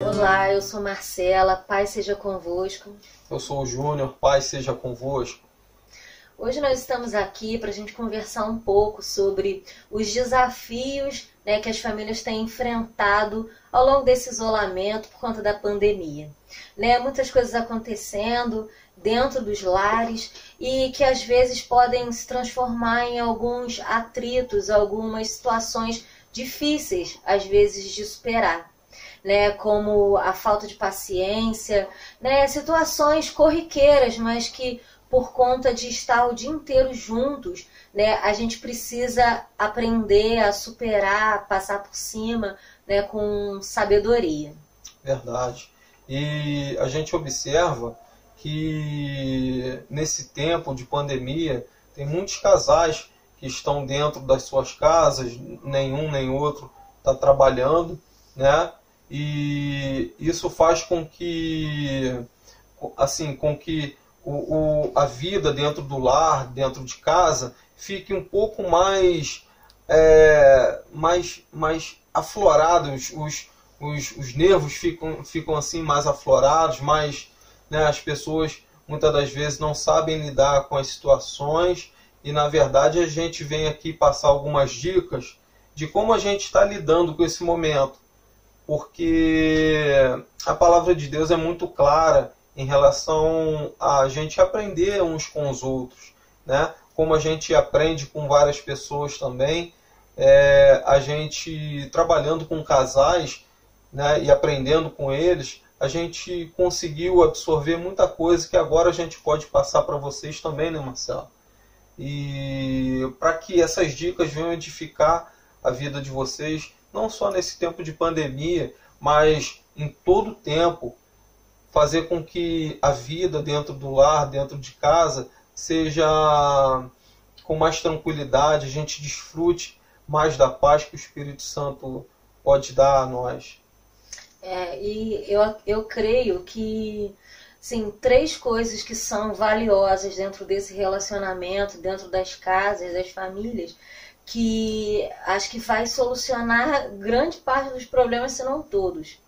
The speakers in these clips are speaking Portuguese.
Olá, eu sou Marcela, paz seja convosco. Eu sou o Júnior, paz seja convosco. Hoje nós estamos aqui para a gente conversar um pouco sobre os desafios, que as famílias têm enfrentado ao longo desse isolamento por conta da pandemia. Muitas coisas acontecendo dentro dos lares e que às vezes podem se transformar em alguns atritos, algumas situações difíceis, às vezes, de superar. Como a falta de paciência, situações corriqueiras, mas que por conta de estar o dia inteiro juntos, a gente precisa aprender a superar, passar por cima, com sabedoria. Verdade. E a gente observa que nesse tempo de pandemia tem muitos casais que estão dentro das suas casas, nenhum nem outro está trabalhando, E isso faz com que, a vida dentro do lar, dentro de casa, fique um pouco mais aflorados, os nervos ficam assim mais aflorados, as pessoas muitas das vezes não sabem lidar com as situações e, na verdade, a gente vem aqui passar algumas dicas de como a gente está lidando com esse momento, porque a palavra de Deus é muito clara em relação a gente aprender uns com os outros, Como a gente aprende com várias pessoas também, a gente trabalhando com casais, e aprendendo com eles, a gente conseguiu absorver muita coisa que agora a gente pode passar para vocês também, Marcelo? E para que essas dicas venham edificar a vida de vocês, não só nesse tempo de pandemia, mas em todo o tempo, fazer com que a vida dentro do lar, dentro de casa, seja com mais tranquilidade, a gente desfrute mais da paz que o Espírito Santo pode dar a nós. E eu creio que, sim, três coisas que são valiosas dentro desse relacionamento, dentro das casas, das famílias, que acho que vai solucionar grande parte dos problemas, se não todos.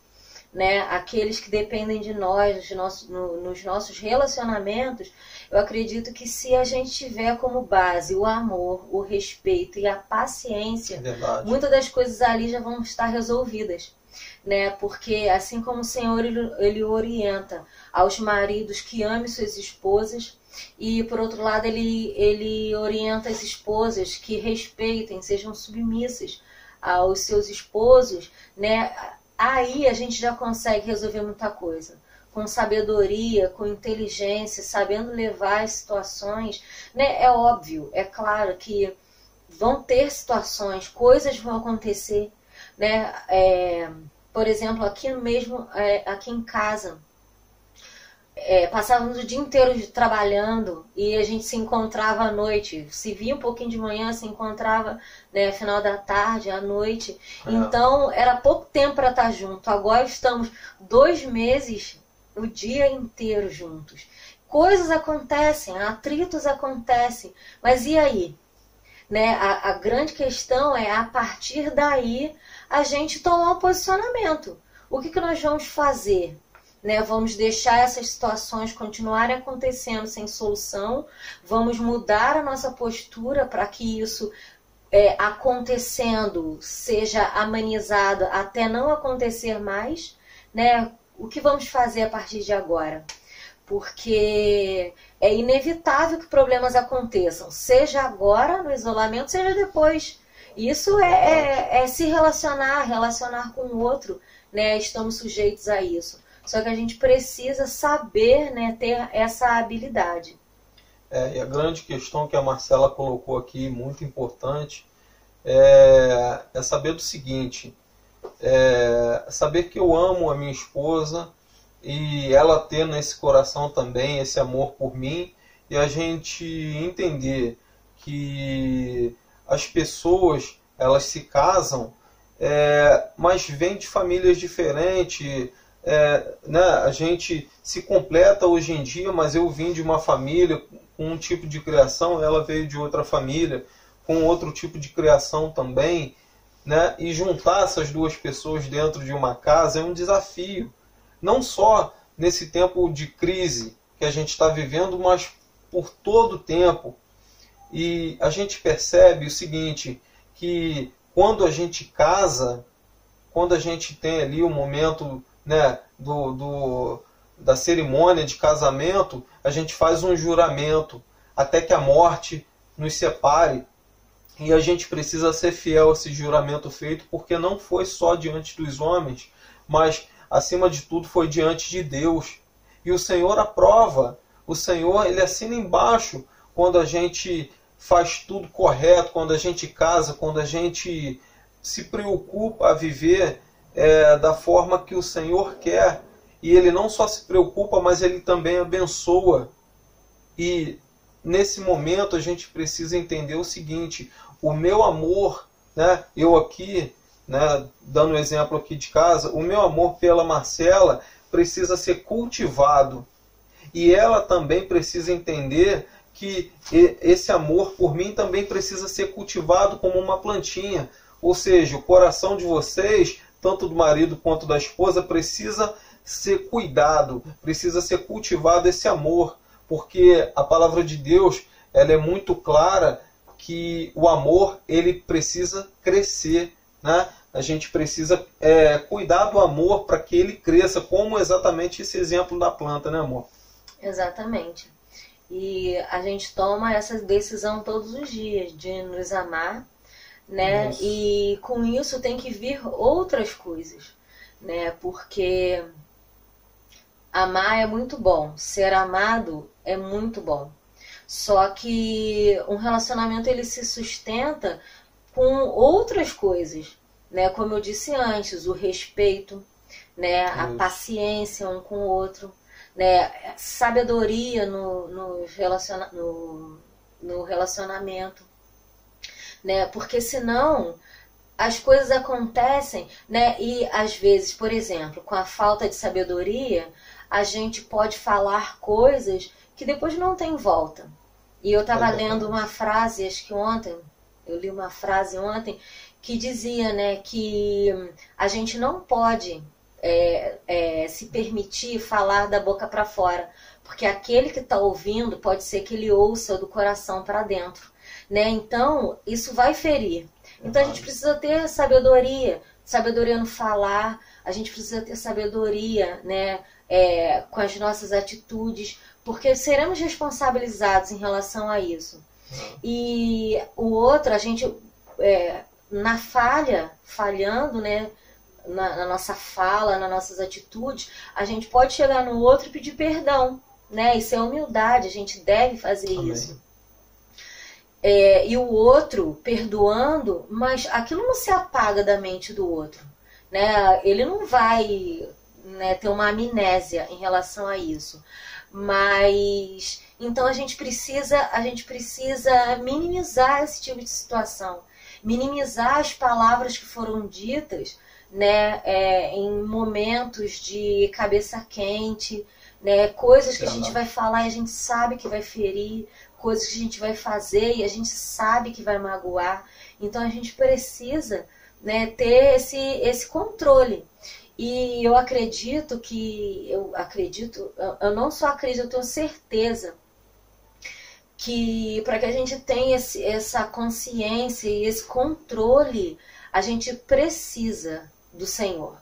Aqueles que dependem de nós, nos nossos relacionamentos, eu acredito que se a gente tiver como base o amor, o respeito e a paciência, muitas das coisas ali já vão estar resolvidas. Porque assim como o Senhor ele orienta aos maridos que amem suas esposas, e por outro lado ele orienta as esposas que respeitem, sejam submissas aos seus esposos, aí a gente já consegue resolver muita coisa. Com sabedoria, com inteligência, sabendo levar as situações, É óbvio, é claro que vão ter situações, coisas vão acontecer, por exemplo, aqui mesmo, aqui em casa, passávamos o dia inteiro trabalhando e a gente se encontrava à noite. Se via um pouquinho de manhã, se encontrava final da tarde, à noite. Então, era pouco tempo para estar junto. Agora estamos 2 meses, o dia inteiro juntos. Coisas acontecem, atritos acontecem, mas e aí? A grande questão é, a partir daí, a gente tomar um posicionamento. O que nós vamos fazer? Vamos deixar essas situações continuarem acontecendo sem solução? Vamos mudar a nossa postura para que isso, acontecendo, seja amenizado até não acontecer mais? O que vamos fazer a partir de agora? Porque é inevitável que problemas aconteçam, seja agora no isolamento, seja depois. Isso é se relacionar com o outro, Estamos sujeitos a isso. Só que a gente precisa saber, ter essa habilidade. E a grande questão que a Marcela colocou aqui, muito importante, é saber do seguinte, saber que eu amo a minha esposa e ela ter nesse coração também esse amor por mim, e a gente entender que as pessoas, elas se casam, mas vêm de famílias diferentes, a gente se completa hoje em dia, mas eu vim de uma família com um tipo de criação, ela veio de outra família com outro tipo de criação também, né? E juntar essas duas pessoas dentro de uma casa é um desafio. Não só nesse tempo de crise que a gente está vivendo, mas por todo o tempo. E a gente percebe o seguinte, que quando a gente casa, quando a gente tem ali o momento, né, da cerimônia de casamento, a gente faz um juramento até que a morte nos separe. E a gente precisa ser fiel a esse juramento feito, porque não foi só diante dos homens, mas acima de tudo foi diante de Deus. E o Senhor aprova. O Senhor, ele assina embaixo quando a gente faz tudo correto, quando a gente casa, quando a gente se preocupa a viver da forma que o Senhor quer. E ele não só se preocupa, mas ele também abençoa. E nesse momento a gente precisa entender o seguinte: o meu amor, né, eu aqui, né, dando um exemplo aqui de casa, o meu amor pela Marcela precisa ser cultivado. E ela também precisa entender que esse amor por mim também precisa ser cultivado como uma plantinha. Ou seja, o coração de vocês, tanto do marido quanto da esposa, precisa ser cuidado, precisa ser cultivado esse amor. Porque a palavra de Deus, ela é muito clara que o amor, ele precisa crescer, né? A gente precisa cuidar do amor para que ele cresça, como exatamente esse exemplo da planta, né, amor? Exatamente. E a gente toma essa decisão todos os dias de nos amar, né? Isso. E com isso tem que vir outras coisas, né? Porque amar é muito bom, ser amado é muito bom. Só que um relacionamento ele se sustenta com outras coisas, né? Como eu disse antes, o respeito, né? A paciência um com o outro, né? Sabedoria no relacionamento, né? Porque senão as coisas acontecem, né? E às vezes, por exemplo, com a falta de sabedoria, a gente pode falar coisas que depois não tem volta. E eu estava lendo uma frase, acho que ontem, eu li uma frase ontem, que dizia, né, que a gente não pode se permitir falar da boca para fora, porque aquele que está ouvindo pode ser que ele ouça do coração para dentro, né? Então, isso vai ferir. Então, a gente precisa ter sabedoria no falar, a gente precisa ter sabedoria, né, com as nossas atitudes, porque seremos responsabilizados em relação a isso. E o outro, a gente, falhando, né, na nossa fala, nas nossas atitudes, a gente pode chegar no outro e pedir perdão, né? Isso é humildade, a gente deve fazer Amém. Isso. E o outro perdoando, mas aquilo não se apaga da mente do outro, né? Ele não vai, né, ter uma amnésia em relação a isso. Mas então a gente precisa minimizar esse tipo de situação, minimizar as palavras que foram ditas, né, em momentos de cabeça quente, né, coisas que a gente vai falar e a gente sabe que vai ferir, coisas que a gente vai fazer e a gente sabe que vai magoar. Então a gente precisa, né, ter esse controle. E eu eu não só acredito, eu tenho certeza que para que a gente tenha essa consciência e esse controle, a gente precisa do Senhor.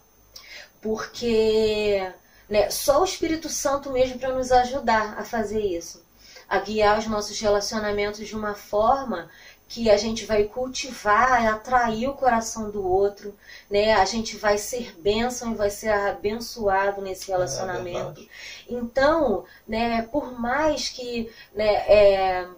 Porque, né, só o Espírito Santo mesmo para nos ajudar a fazer isso, a guiar os nossos relacionamentos de uma forma que a gente vai cultivar, atrair o coração do outro, né? A gente vai ser bênção e vai ser abençoado nesse relacionamento. Então, né, por mais que, né,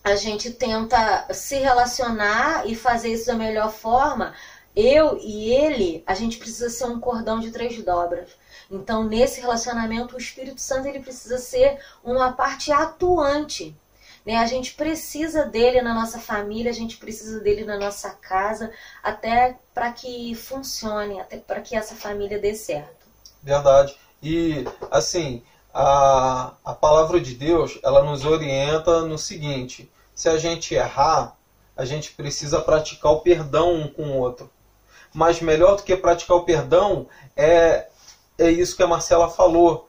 a gente tenta se relacionar e fazer isso da melhor forma, eu e ele, a gente precisa ser um cordão de 3 dobras. Então, nesse relacionamento, o Espírito Santo ele precisa ser uma parte atuante. Né? A gente precisa dele na nossa família, a gente precisa dele na nossa casa, até para que funcione, até para que essa família dê certo. Verdade. E, assim, a palavra de Deus, ela nos orienta no seguinte: se a gente errar, a gente precisa praticar o perdão um com o outro. Mas melhor do que praticar o perdão é isso que a Marcela falou.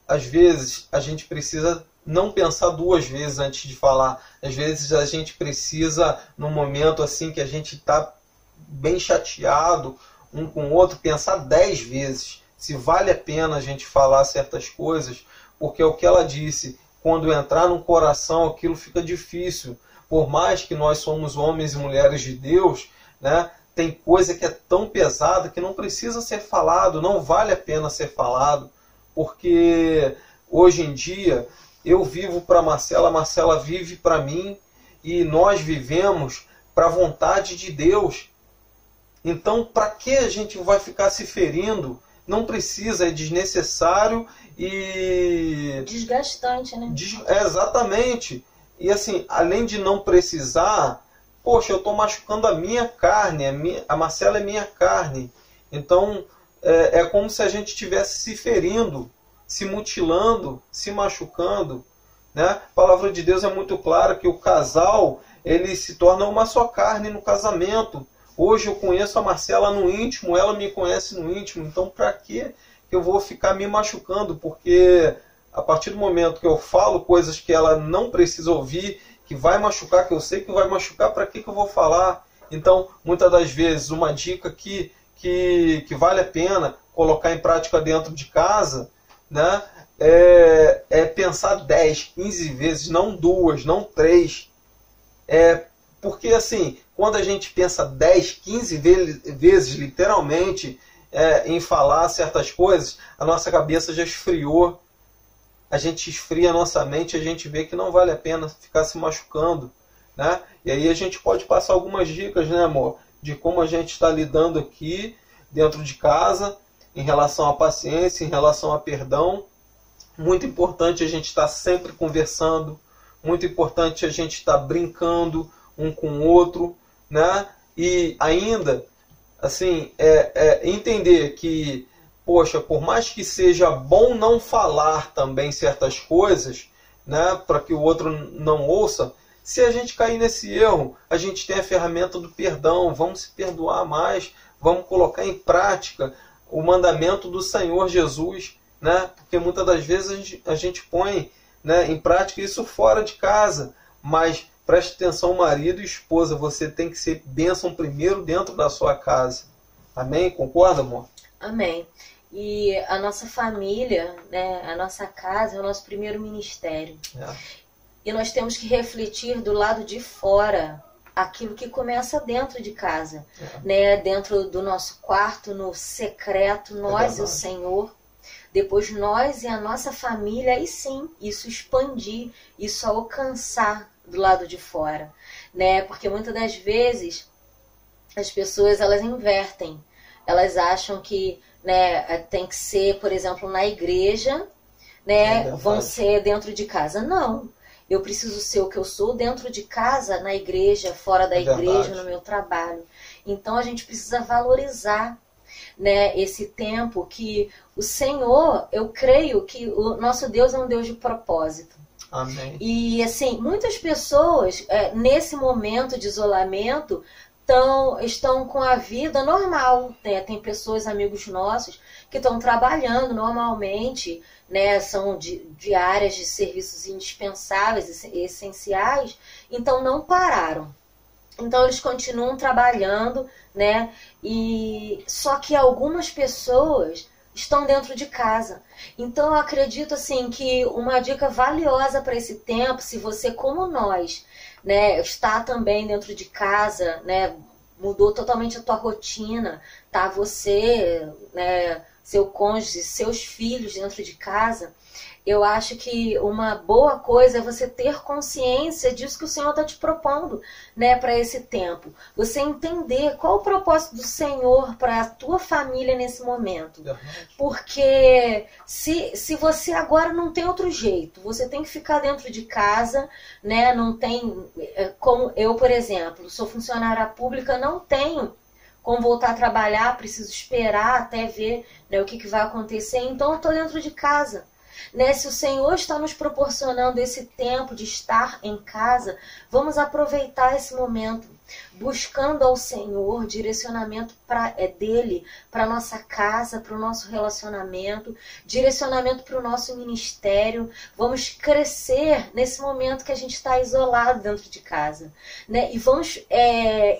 Às vezes a gente precisa não pensar duas vezes antes de falar. Às vezes a gente precisa, num momento assim que a gente está bem chateado um com o outro, pensar 10 vezes se vale a pena a gente falar certas coisas, porque é o que ela disse, quando entrar no coração aquilo fica difícil. Por mais que nós somos homens e mulheres de Deus, né, tem coisa que é tão pesada que não precisa ser falado, não vale a pena ser falado, porque hoje em dia eu vivo para a Marcela vive para mim, e nós vivemos para a vontade de Deus. Então, para que a gente vai ficar se ferindo? Não precisa, é desnecessário e... desgastante, né? Exatamente. E assim, além de não precisar, poxa, eu estou machucando a minha carne, a Marcela é minha carne. Então, é como se a gente estivesse se ferindo, se mutilando, se machucando, né? A palavra de Deus é muito clara que o casal, ele se torna uma só carne no casamento. Hoje eu conheço a Marcela no íntimo, ela me conhece no íntimo, então para que eu vou ficar me machucando? Porque a partir do momento que eu falo coisas que ela não precisa ouvir, que vai machucar, que eu sei que vai machucar, para que eu vou falar? Então, muitas das vezes, uma dica que vale a pena colocar em prática dentro de casa, né, é pensar 10, 15 vezes, não 2, não 3. Porque assim, quando a gente pensa 10, 15 vezes literalmente em falar certas coisas, a nossa cabeça já esfriou. A gente esfria a nossa mente, a gente vê que não vale a pena ficar se machucando, né? E aí a gente pode passar algumas dicas, né, amor? De como a gente está lidando aqui dentro de casa, em relação à paciência, em relação a perdão. Muito importante a gente estar sempre conversando, muito importante a gente estar brincando um com o outro, né? E ainda, assim, entender que, poxa, por mais que seja bom não falar também certas coisas, né, para que o outro não ouça, se a gente cair nesse erro, a gente tem a ferramenta do perdão, vamos se perdoar mais, vamos colocar em prática o mandamento do Senhor Jesus, né? Porque muitas das vezes a gente põe, né, em prática isso fora de casa, mas preste atenção, marido e esposa, você tem que ser bênção primeiro dentro da sua casa. Amém? Concorda, amor? Amém. E a nossa família, né, a nossa casa é o nosso primeiro ministério. E nós temos que refletir do lado de fora aquilo que começa dentro de casa, né, dentro do nosso quarto, no secreto, nós e o Senhor. Depois nós e a nossa família, e sim, isso expandir, isso alcançar do lado de fora, né? Porque muitas das vezes as pessoas, elas invertem. Elas acham que, né, tem que ser, por exemplo, na igreja, né, vão ser dentro de casa. Não, eu preciso ser o que eu sou dentro de casa, na igreja, fora da igreja, no meu trabalho. Então a gente precisa valorizar, né, esse tempo que o Senhor, eu creio que o nosso Deus é um Deus de propósito. Amém. E assim, muitas pessoas nesse momento de isolamento estão com a vida normal, né? Tem pessoas, amigos nossos, que estão trabalhando normalmente, né? São de áreas de serviços indispensáveis, essenciais, então não pararam. Então eles continuam trabalhando, né? E só que algumas pessoas estão dentro de casa. Então eu acredito assim que uma dica valiosa para esse tempo, se você como nós, né, está também dentro de casa, né, mudou totalmente a tua rotina, tá? Você, né, seu cônjuge, seus filhos dentro de casa. Eu acho que uma boa coisa é você ter consciência disso que o Senhor está te propondo, né, para esse tempo. Você entender qual o propósito do Senhor para a tua família nesse momento. Porque se você agora não tem outro jeito, você tem que ficar dentro de casa, né, não tem, como eu, por exemplo, sou funcionária pública, não tenho como voltar a trabalhar, preciso esperar até ver, né, o que vai acontecer, então eu estou dentro de casa. né? Se o Senhor está nos proporcionando esse tempo de estar em casa, vamos aproveitar esse momento, buscando ao Senhor direcionamento dele para a nossa casa, para o nosso relacionamento, direcionamento para o nosso ministério. Vamos crescer nesse momento que a gente está isolado dentro de casa, né? E vamos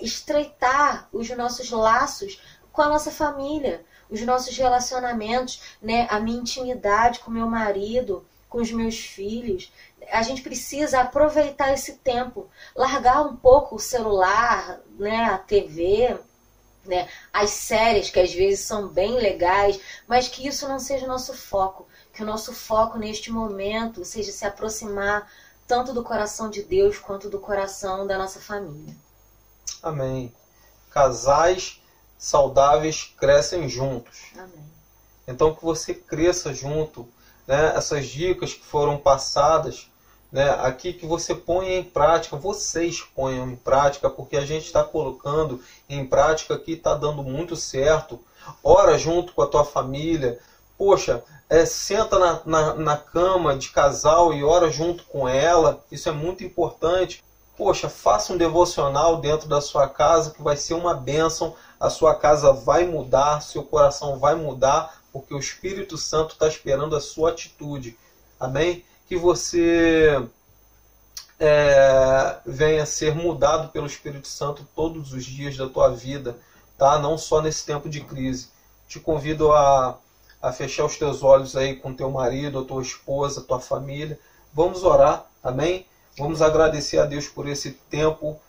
estreitar os nossos laços com a nossa família, os nossos relacionamentos, né? A minha intimidade com meu marido, com os meus filhos. A gente precisa aproveitar esse tempo, largar um pouco o celular, né? A TV, né? As séries que às vezes são bem legais, mas que isso não seja o nosso foco, que o nosso foco neste momento seja se aproximar tanto do coração de Deus quanto do coração da nossa família. Amém. Casais saudáveis crescem juntos. Amém. Então que você cresça junto, né? Essas dicas que foram passadas, né, aqui, que você ponha em prática, vocês ponham em prática, porque a gente está colocando em prática aqui, está dando muito certo. Ora junto com a tua família, poxa, senta na cama de casal e ora junto com ela, isso é muito importante. Poxa, faça um devocional dentro da sua casa, que vai ser uma bênção. A sua casa vai mudar, seu coração vai mudar, porque o Espírito Santo está esperando a sua atitude. Amém? Que você venha ser mudado pelo Espírito Santo todos os dias da tua vida, tá? Não só nesse tempo de crise. Te convido a fechar os teus olhos aí com teu marido, a tua esposa, a tua família. Vamos orar, amém? Vamos agradecer a Deus por esse tempo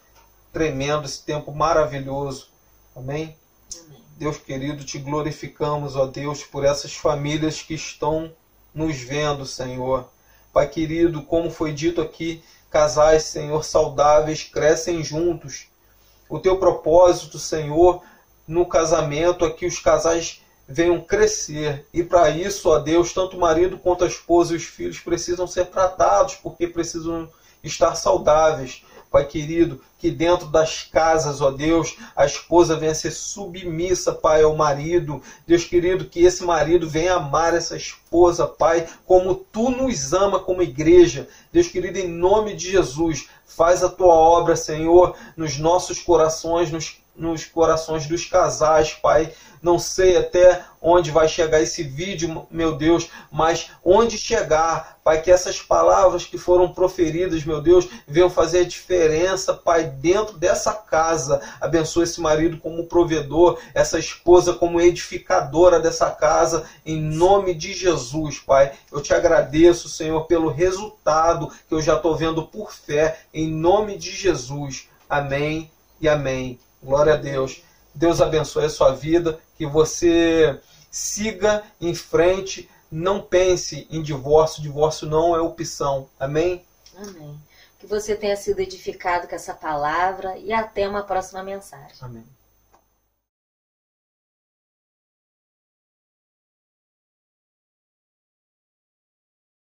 tremendo, esse tempo maravilhoso. Amém? Amém. Deus querido, te glorificamos, ó Deus, por essas famílias que estão nos vendo, Senhor. Pai querido, como foi dito aqui, casais, Senhor, saudáveis, crescem juntos. O teu propósito, Senhor, no casamento é que os casais venham crescer. E para isso, ó Deus, tanto o marido quanto a esposa e os filhos precisam ser tratados, porque precisam estar saudáveis. Pai querido, que dentro das casas, ó Deus, a esposa venha ser submissa, Pai, ao marido. Deus querido, que esse marido venha amar essa esposa, Pai, como Tu nos ama como igreja. Deus querido, em nome de Jesus, faz a Tua obra, Senhor, nos nossos corações, nos corações dos casais, Pai. Não sei até onde vai chegar esse vídeo, meu Deus, mas onde chegar, Pai, que essas palavras que foram proferidas, meu Deus, venham fazer a diferença, Pai, dentro dessa casa. Abençoa esse marido como provedor, essa esposa como edificadora dessa casa, em nome de Jesus, Pai. Eu te agradeço, Senhor, pelo resultado que eu já estou vendo por fé, em nome de Jesus. Amém e amém. Glória a Deus. Deus abençoe a sua vida, que você siga em frente, não pense em divórcio, divórcio não é opção. Amém? Amém. Que você tenha sido edificado com essa palavra e até uma próxima mensagem. Amém.